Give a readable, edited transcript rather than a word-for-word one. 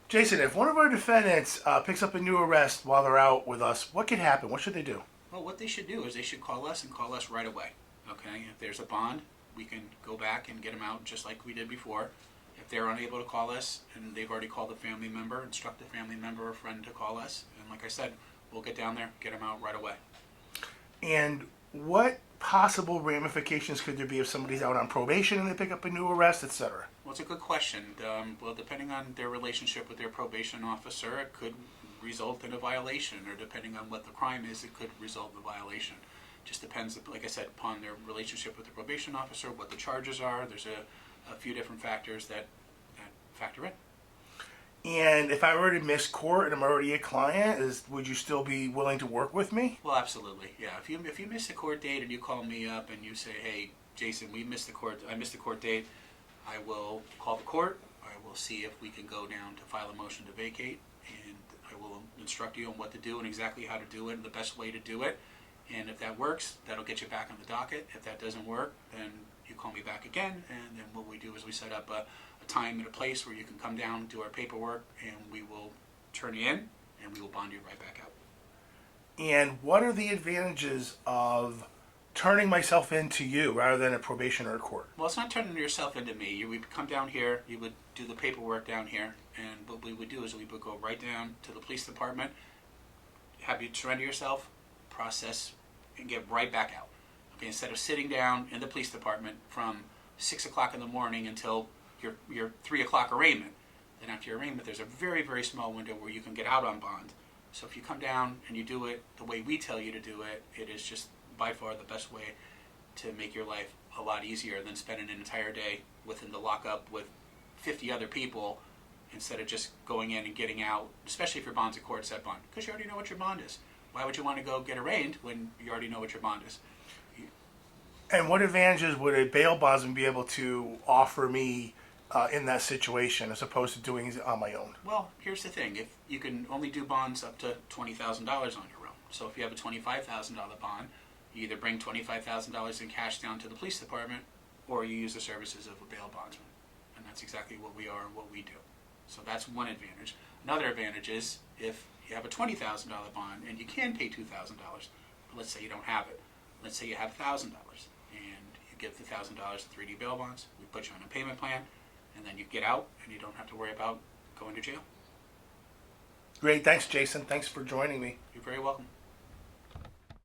Jason, if one of our defendants picks up a new arrest while they're out with us, what could happen? What should they do? Well, what they should do is they should call us and call us right away. Okay, if there's a bond, we can go back and get them out just like we did before. If they're unable to call us and they've already called a family member, instruct a family member or friend to call us. And like I said, we'll get down there, get them out right away. And what possible ramifications could there be if somebody's out on probation and they pick up a new arrest, etc.? Well, it's a good question. Well, depending on their relationship with their probation officer, it could result in a violation, or depending on what the crime is, it could result in a violation. Just depends, like I said, upon their relationship with the probation officer, what the charges are. There's a few different factors that factor in. And if I were to miss court and I'm already a client, would you still be willing to work with me? Well, absolutely, yeah. If you miss a court date and you call me up and you say, "Hey, Jason, I missed the court date," I will call the court. I will see if we can go down to file a motion to vacate, and I will instruct you on what to do and exactly how to do it and the best way to do it. And if that works, that'll get you back on the docket. If that doesn't work, then you call me back again, and then what we do is we set up a time and a place where you can come down, do our paperwork, and we will turn you in, and we will bond you right back out. And what are the advantages of turning myself into you rather than a probation or a court? Well, it's not turning yourself into me. You would come down here, you would do the paperwork down here, and what we would do is we would go right down to the police department, have you surrender yourself, process, and get right back out. Okay, instead of sitting down in the police department from 6 o'clock in the morning until your 3 o'clock arraignment. Then after your arraignment, there's a very, very small window where you can get out on bond. So if you come down and you do it the way we tell you to do it, it is just by far the best way to make your life a lot easier than spending an entire day within the lockup with 50 other people instead of just going in and getting out, especially if your bond's a court set bond, because you already know what your bond is. Why would you want to go get arraigned when you already know what your bond is? And what advantages would a bail bondsman be able to offer me in that situation as opposed to doing it on my own? Well, here's the thing. If you can only do bonds up to $20,000 on your own. So if you have a $25,000 bond, you either bring $25,000 in cash down to the police department or you use the services of a bail bondsman. And that's exactly what we are and what we do. So that's one advantage. Another advantage is if you have a $20,000 bond and you can pay $2,000, but let's say you don't have it. Let's say you have $1,000 and you give the $1,000 to 3D bail bonds. We put you on a payment plan, and then you get out and you don't have to worry about going to jail. Great. Thanks, Jason. Thanks for joining me. You're very welcome.